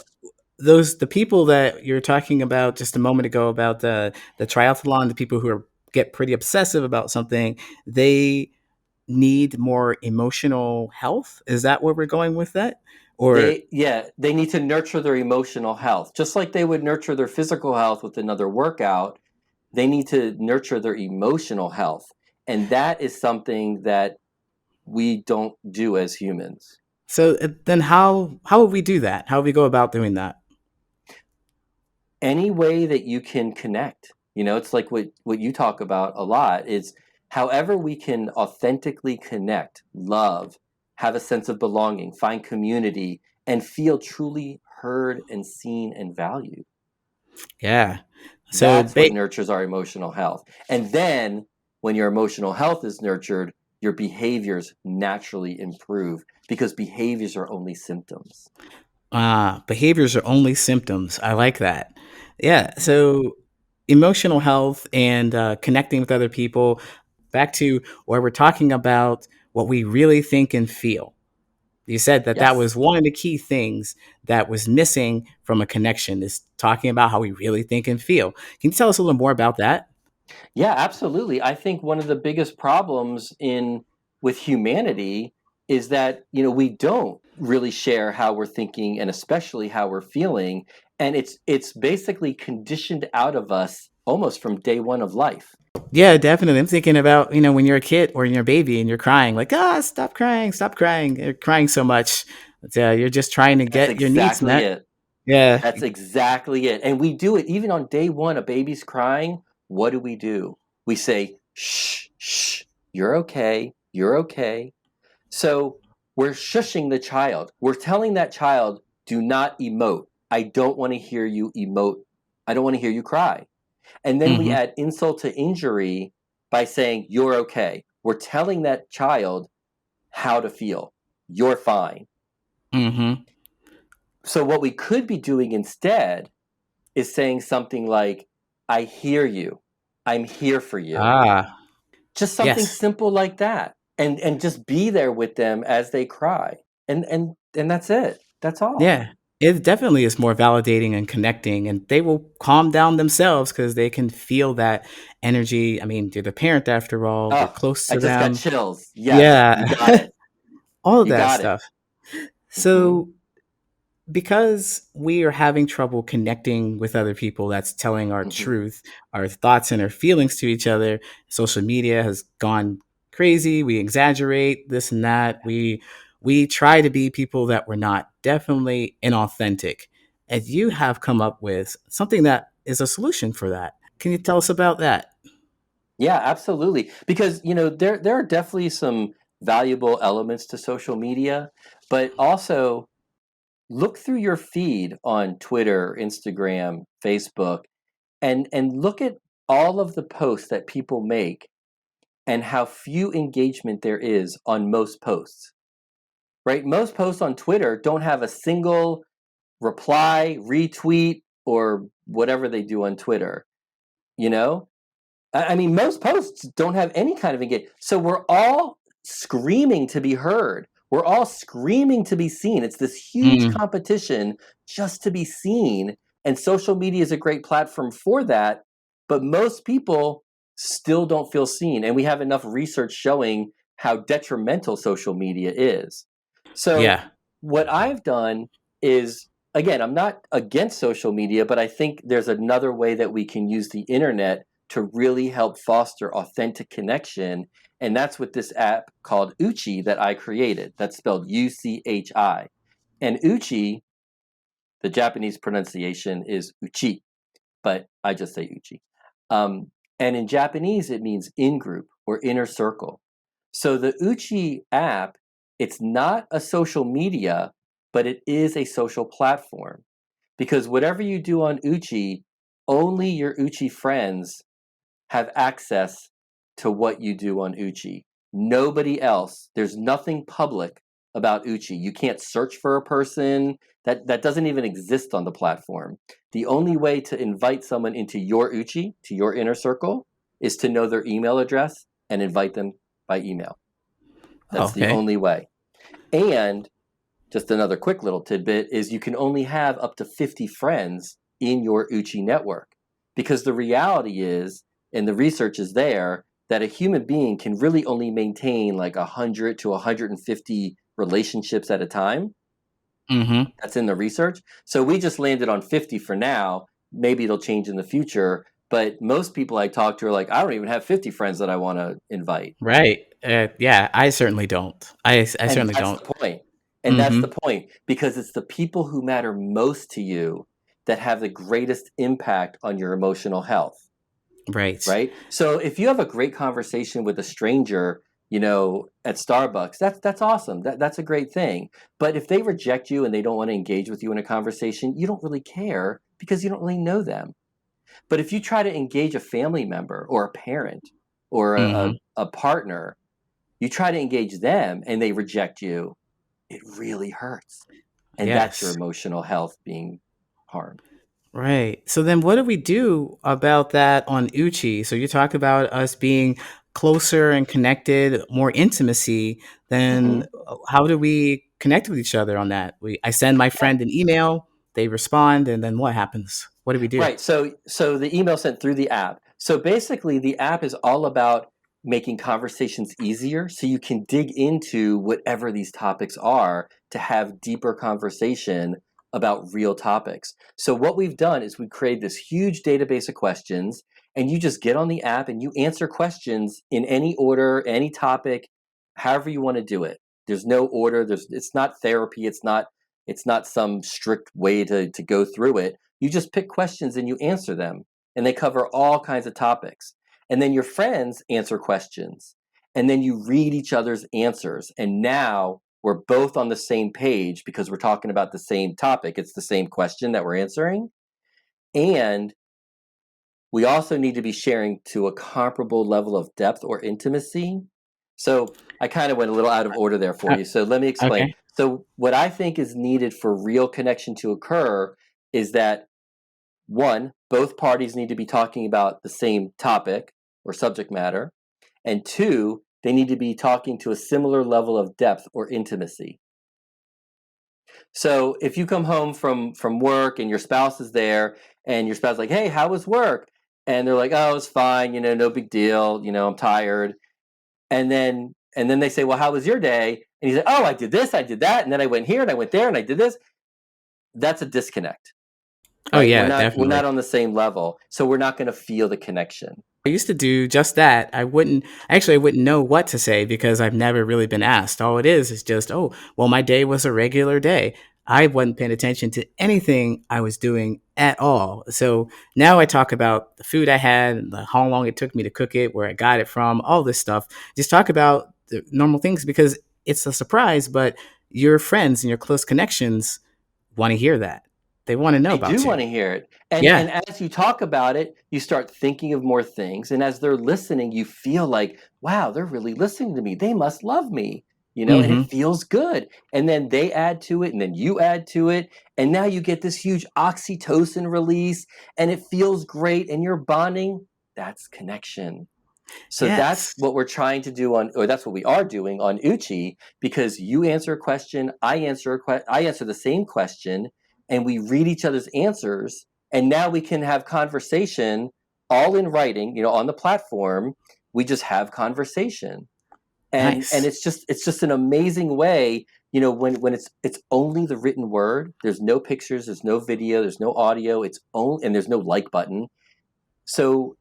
Yes. the people that you're talking about just a moment ago about the triathlon, the people who get pretty obsessive about something, they need more emotional health. Is that where we're going with that? Or They need to nurture their emotional health. Just like they would nurture their physical health with another workout, they need to nurture their emotional health. And that is something that we don't do as humans. so then how would we do that? How would we go about doing that? Any way that you can connect, it's like what you talk about a lot is however we can authentically connect, love, have a sense of belonging, find community, and feel truly heard and seen and valued. Yeah. So That's what nurtures our emotional health. And then when your emotional health is nurtured, your behaviors naturally improve because behaviors are only symptoms. behaviors are only symptoms. I like that. Yeah. So emotional health and connecting with other people. Back to where we're talking about what we really think and feel. You said that that was Yes. one of the key things that was missing from a connection is talking about how we really think and feel. Can you tell us a little more about that? Yeah, absolutely. I think one of the biggest problems in with humanity is that, we don't really share how we're thinking and especially how we're feeling, and it's basically conditioned out of us almost from day one of life. Yeah, definitely. I'm thinking about, when you're a kid or you're a baby and you're crying, like, stop crying. You're crying so much. You're just trying to That's get your needs exactly met. it. Yeah. That's exactly it. And we do it even on day one. A baby's crying. What do? We say, shh, shh, you're okay. You're okay. So we're shushing the child. We're telling that child, do not emote. I don't want to hear you emote. I don't want to hear you cry. And then we Mm-hmm. add insult to injury by saying, you're okay. We're telling that child how to feel. You're fine. Mm-hmm. So what we could be doing instead is saying something like, I hear you. I'm here for you. Ah, Just something yes. simple like that. And just be there with them as they cry. And that's it. That's all. Yeah. It definitely is more validating and connecting, and they will calm down themselves because they can feel that energy. I mean, you're the parent after all, you're Oh, close I to just got them. chills. Yes, you Yeah. got it. All of You that got it. stuff. Hmm. So, because we are having trouble connecting with other people that's telling our Hmm. truth, our thoughts and our feelings to each other, social media has gone crazy. We exaggerate this and that. We try to be people that we're not. Definitely inauthentic. And you have come up with something that is a solution for that. Can you tell us about that? Yeah, absolutely. Because there are definitely some valuable elements to social media, but also look through your feed on Twitter, Instagram, Facebook, and look at all of the posts that people make and how few engagement there is on most posts. Right? Most posts on Twitter don't have a single reply, retweet, or whatever they do on Twitter. You know, I mean, most posts don't have any kind of engagement. So we're all screaming to be heard. We're all screaming to be seen. It's this huge Mm, competition just to be seen. And social media is a great platform for that. But most people still don't feel seen. And we have enough research showing how detrimental social media is. So, yeah. what I've done is, again, I'm not against social media, but I think there's another way that we can use the internet to really help foster authentic connection. And that's with this app called Uchi that I created. That's spelled UCHI. And Uchi, the Japanese pronunciation is Uchi, but I just say Uchi. And in Japanese, it means in group or inner circle. So the Uchi app, it's not a social media, but it is a social platform. Because whatever you do on Uchi, only your Uchi friends have access to what you do on Uchi. Nobody else. There's nothing public about Uchi. You can't search for a person. That doesn't even exist on the platform. The only way to invite someone into your Uchi, to your inner circle, is to know their email address and invite them by email. Oh, That's the okay. only way. And just another quick little tidbit is you can only have up to 50 friends in your Uchi network. Because the reality is, and the research is there, that a human being can really only maintain like 100 to 150 relationships at a time. Mm-hmm. That's in the research. So we just landed on 50 for now. Maybe it'll change in the future. But most people I talk to are like, I don't even have 50 friends that I want to invite. Right. Yeah, I certainly don't. I And certainly that's don't. the point. And that's the Mm-hmm. point because it's the people who matter most to you that have the greatest impact on your emotional health, Right. right? So if you have a great conversation with a stranger, at Starbucks, that's awesome. That's a great thing. But if they reject you and they don't want to engage with you in a conversation, you don't really care because you don't really know them. But if you try to engage a family member or a parent or Mm-hmm. a partner, you try to engage them and they reject you, it really hurts. And that's your Yes. emotional health being harmed. Right. So then what do we do about that on Uchi? So you talk about us being closer and connected, more intimacy, then Hmm. how do we connect with each other on that? I send my Yeah. friend an email, they respond, and then what happens? What do we do? Right. So the email sent through the app. So basically, the app is all about making conversations easier so you can dig into whatever these topics are to have deeper conversation about real topics. So what we've done is we create this huge database of questions, and you just get on the app and you answer questions in any order, any topic, however you want to do it. There's no order. It's not therapy. It's not some strict way to go through it. You just pick questions and you answer them, and they cover all kinds of topics. And then your friends answer questions, and then you read each other's answers. And now we're both on the same page because we're talking about the same topic. It's the same question that we're answering. And we also need to be sharing to a comparable level of depth or intimacy. So I kind of went a little out of order there for Uh, you. So let me explain. okay. So, what I think is needed for real connection to occur is that one, both parties need to be talking about the same topic or subject matter. And two, they need to be talking to a similar level of depth or intimacy. So if you come home from work and your spouse is there and your spouse is like, "Hey, how was work?" And they're like, "Oh, it's fine, no big deal, I'm tired." And then they say, "Well, how was your day?" And he's like, "Oh, I did this, I did that, and then I went here and I went there and I did this." That's a disconnect, Oh right? We're yeah, not we're definitely. not on the same level. So we're not going to feel the connection. I used to do just that. I wouldn't know what to say because I've never really been asked. All it is just, oh, well, my day was a regular day. I wasn't paying attention to anything I was doing at all. So now I talk about the food I had, and how long it took me to cook it, where I got it from, all this stuff. Just talk about the normal things because it's a surprise, but your friends and your close connections want to hear that. They want to know They do about you. want to hear it. And Yeah. and as you talk about it, you start thinking of more things. And as they're listening, you feel like, wow, they're really listening to me. They must love me. And it Hmm. feels good. And then they add to it, and then you add to it. And now you get this huge oxytocin release, and it feels great, and you're bonding. That's connection. So that's Yes. what we're trying to do or that's what we are doing on Uchi, because you answer a question, I answer the same question, and we read each other's answers, and now we can have conversation all in writing, on the platform. We just have conversation, and Nice. it's just an amazing way. When it's only the written word. There's no pictures, there's no video, there's no audio. And there's no like button. So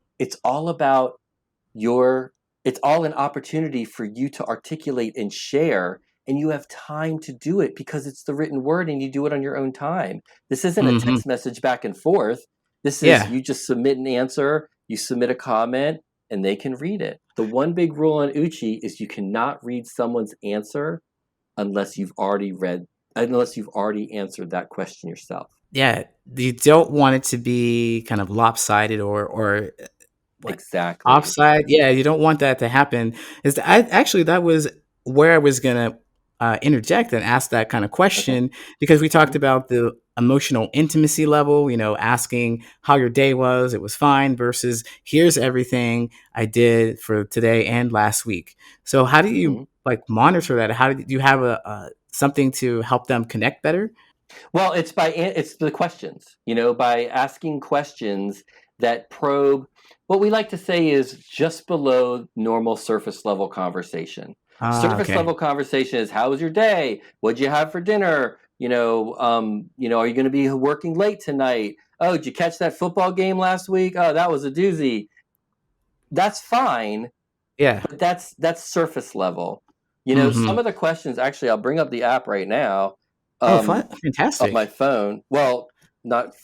your it's all an opportunity for you to articulate and share, and you have time to do it because it's the written word and you do it on your own time. This isn't a Hmm. text message back and forth. This is, Yeah. you just submit an answer, you submit a comment, and they can read it. The one big rule on Uchi is you cannot read someone's answer unless you've already read unless you've already answered that question yourself. Yeah. You don't want it to be kind of lopsided or what Exactly. offside. Yeah, you don't want that to happen. That was where I was gonna interject and ask that kind of Okay. question because we talked Mhm. about the emotional intimacy level. Asking how your day was, it was fine, versus here's everything I did for today and last week. So how do you Mhm. like monitor that? How do you have a something to help them connect better? Well, it's the questions, by asking questions that probe what we like to say is just below normal surface level conversation. Ah, Surface okay. level conversation is, how was your day? What'd you have for dinner? Are you going to be working late tonight? Oh, did you catch that football game last week? Oh, that was a doozy. That's fine, Yeah. but that's surface level. Mm-hmm. Some of the questions, actually, I'll bring up the app right now, Oh, um, fun, on my fantastic. phone. Well, not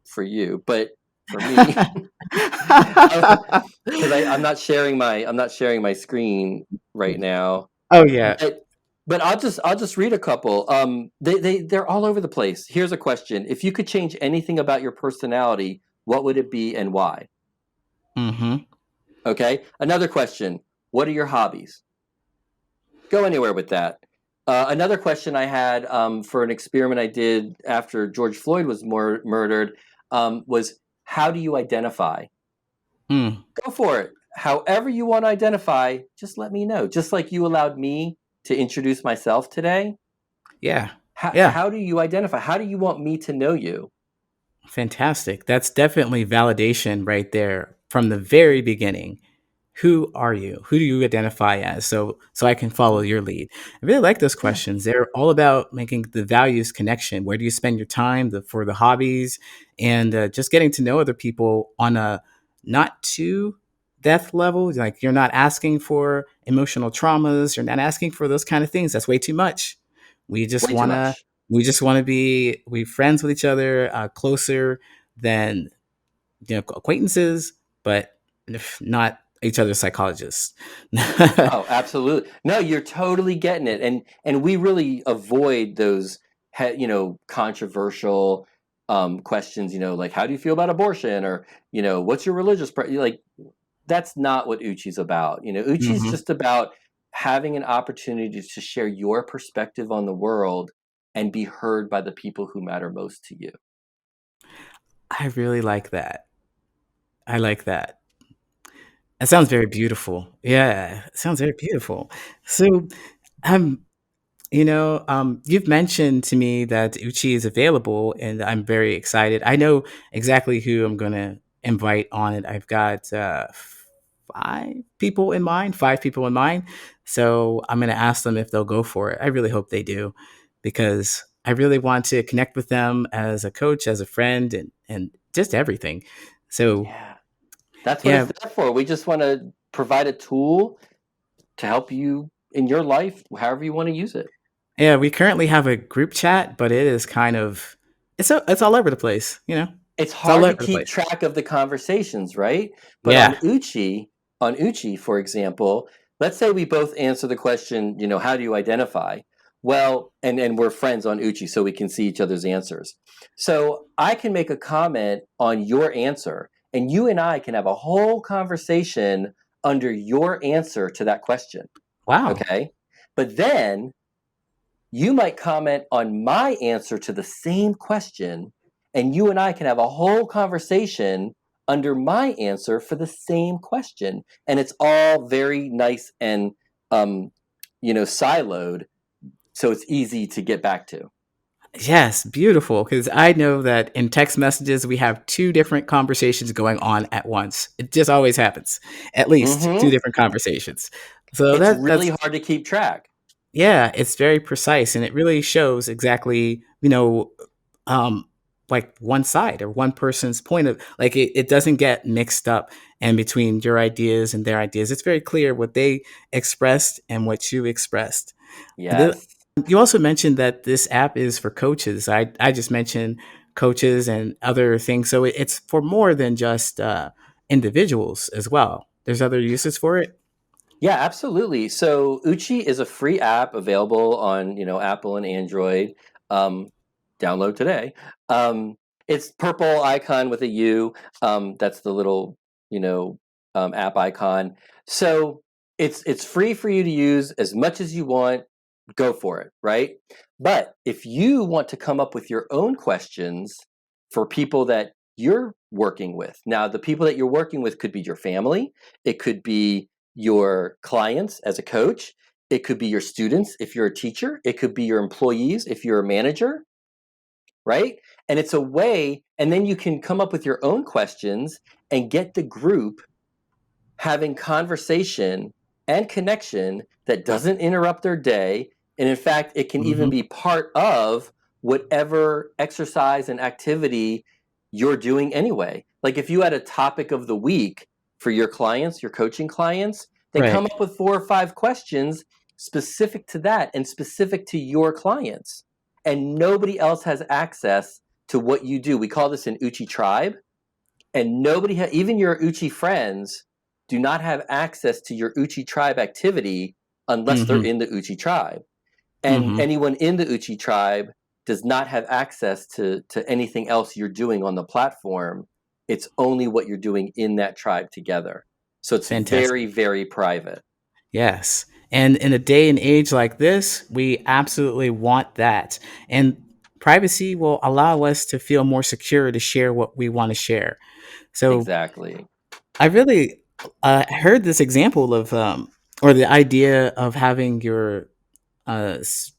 for you, but for me, because I'm not sharing my screen right now. Oh yeah. But I'll just read a couple. They're all over the place. Here's a question: if you could change anything about your personality, what would it be and why? Mm-hmm. Okay. Another question: what are your hobbies? Go anywhere with that. Another question I had, for an experiment I did after George Floyd was murdered, was, how do you identify? Mm. Go for it. However you want to identify, just let me know. Just like you allowed me to introduce myself today. Yeah. How, Yeah. how do you identify? How do you want me to know you? Fantastic. That's definitely validation right there from the very beginning. who are you? Who do you identify as? So I can follow your lead. I really like those Yeah. questions. They're all about making the values connection. Where do you spend your time for the hobbies and just getting to know other people on a not too death level. Like you're not asking for emotional traumas. You're not asking for those kind of things. That's way too much. We just Way too wanna much. we just want to be friends with each other, closer than acquaintances, but not each other's psychologists. Oh, absolutely. No, you're totally getting it. And we really avoid those controversial questions, like how do you feel about abortion, or what's your like that's not what Uchi's about. Uchi's Hmm. just about having an opportunity to share your perspective on the world and be heard by the people who matter most to you. I really like that. I like that. That sounds very beautiful. Yeah, it sounds very beautiful. So, um, you've mentioned to me that Uchi is available, and I'm very excited. I know exactly who I'm going to invite on it. I've got five people in mind. So I'm going to ask them if they'll go for it. I really hope they do because I really want to connect with them as a coach, as a friend, and just everything. So, Yeah. That's what yeah, it's there for. We just want to provide a tool to help you in your life, however you want to use it. yeah, we currently have a group chat, but it is kind of it's all over the place, It's It's all hard over to the keep place. track of the conversations, right? But Yeah. On Uchi, for example, let's say we both answer the question, how do you identify? Well, and we're friends on Uchi, so we can see each other's answers. So I can make a comment on your answer, and you and I can have a whole conversation under your answer to that question. Wow. Okay. But then you might comment on my answer to the same question, and you and I can have a whole conversation under my answer for the same question. And it's all very nice and, siloed. So it's easy to get back to. Yes, beautiful. Because I know that in text messages, we have two different conversations going on at once. It just always happens. At least two Hmm. different conversations. So It's that's really hard to keep track. yeah, it's very precise and it really shows exactly, um, like one side or one person's point of like it doesn't get mixed up and between your ideas and their ideas. It's very clear what they expressed and what you expressed. Yes. You also mentioned that this app is for coaches. I just mentioned coaches and other things, so it's for more than just individuals as well. There's other uses for it. Yeah, absolutely. So Uchi is a free app available on, Apple and Android. Um, Download today. It's purple icon with a U. That's the little, you know, app icon. So it's free for you to use as much as you want. Go for it, right? But if you want to come up with your own questions for people that you're working with, now the people that you're working with could be your family, it could be your clients as a coach, it could be your students if you're a teacher, it could be your employees if you're a manager, right? And it's a way, and then you can come up with your own questions and get the group having conversation and connection that doesn't interrupt their day. And in fact, it can even Hmm. be part of whatever exercise and activity you're doing anyway. Like if you had a topic of the week for your clients, your coaching clients, then come Right. up with 4 or 5 questions specific to that and specific to your clients. And nobody else has access to what you do. We call this an Uchi tribe, and even your Uchi friends do not have access to your Uchi tribe activity unless they're Hmm. in the Uchi tribe. And Hmm. anyone in the Uchi tribe does not have access to anything else you're doing on the platform. It's only what you're doing in that tribe together. So it's very, Fantastic. very private. Yes. And in a day and age like this, we absolutely want that. And privacy will allow us to feel more secure to share what we want to share. So Exactly. I really heard this example of, or the idea of having your uh, s-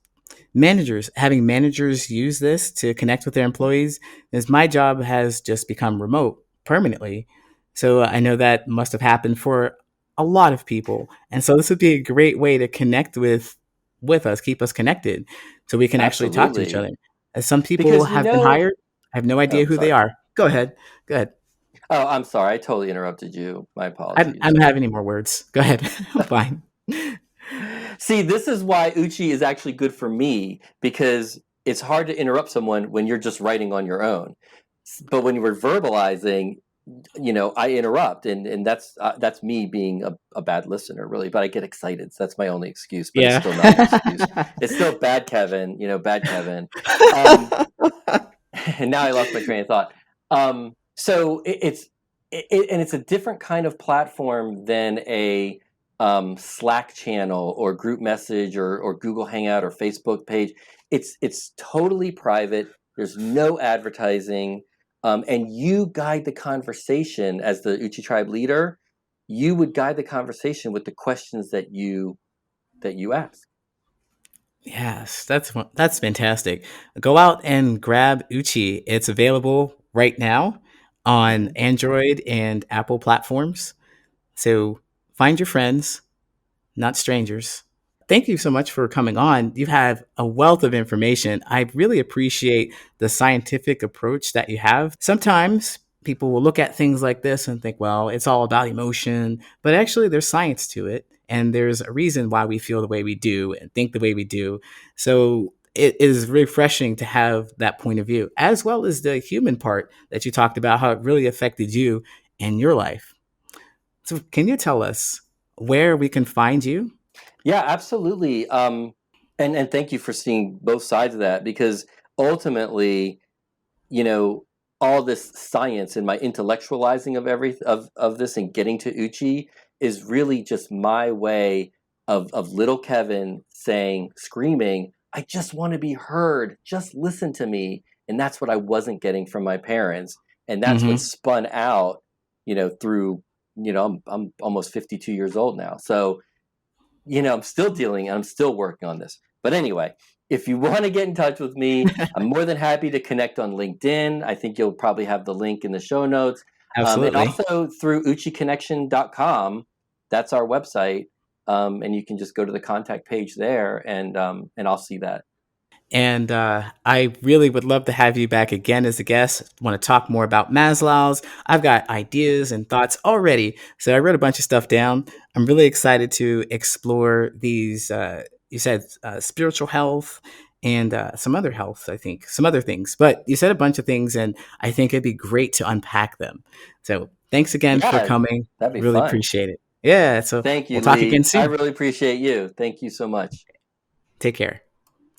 having managers use this to connect with their employees. As my job has just become remote permanently. So I know that must have happened for a lot of people. And so this would be a great way to connect with us, keep us connected so we can actually talk to each Absolutely. other. As some people Because have been hired, I have no idea oh, who they sorry. are. Go ahead. Go ahead. Oh, I'm sorry. I totally interrupted you. My I apologies. don't have any more words. Go ahead. I'm fine. See, this is why Uchi is actually good for me because it's hard to interrupt someone when you're just writing on your own. But when you were verbalizing, I interrupt, and that's me being a bad listener, really. But I get excited, so that's my only excuse. But it's Yeah. still not an excuse. It's still bad, Kevin. Bad Kevin. Um, and now I lost my train of thought. So and it's a different kind of platform than a Slack channel or group message or Google Hangout or Facebook page. It's totally private. There's no advertising, and you guide the conversation as the Uchi tribe leader. You would guide the conversation with the questions that you ask. Yes, that's fantastic. Go out and grab Uchi. It's available right now on Mhm. Android and Apple platforms. So find your friends, not strangers. Thank you so much for coming on. You have a wealth of information. I really appreciate the scientific approach that you have. Sometimes people will look at things like this and think, well, it's all about emotion, but actually there's science to it. And there's a reason why we feel the way we do and think the way we do. So it is refreshing to have that point of view, as well as the human part that you talked about, how it really affected you in your life. So, can you tell us where we can find you? Yeah, absolutely. And thank you for seeing both sides of that because ultimately, you know, all this science and my intellectualizing of of this and getting to Uchi is really just my way of little Kevin saying, screaming, I just want to be heard. Just listen to me. And that's what I wasn't getting from my parents. And that's what Mm-hmm. spun out, through, I'm almost 52 years old now. So I'm still dealing and I'm still working on this. But anyway, if you want to get in touch with me, I'm more than happy to connect on LinkedIn. I think you'll probably have the link in the show notes. And Absolutely. also through uchiconnection.com. That's our website. And you can just go to the contact page there and I'll see that. And I really would love to have you back again as a guest. Want to talk more about Maslow's? I've got ideas and thoughts already. So I wrote a bunch of stuff down. I'm really excited to explore these. You said spiritual health and some other health, I think, some other things. But you said a bunch of things, and I think it'd be great to unpack them. So thanks again for Yeah, coming. that'd be Really fun. appreciate it. Yeah. So Thank we'll you, talk again Lee. I soon. really appreciate you. Thank you so much. Take care.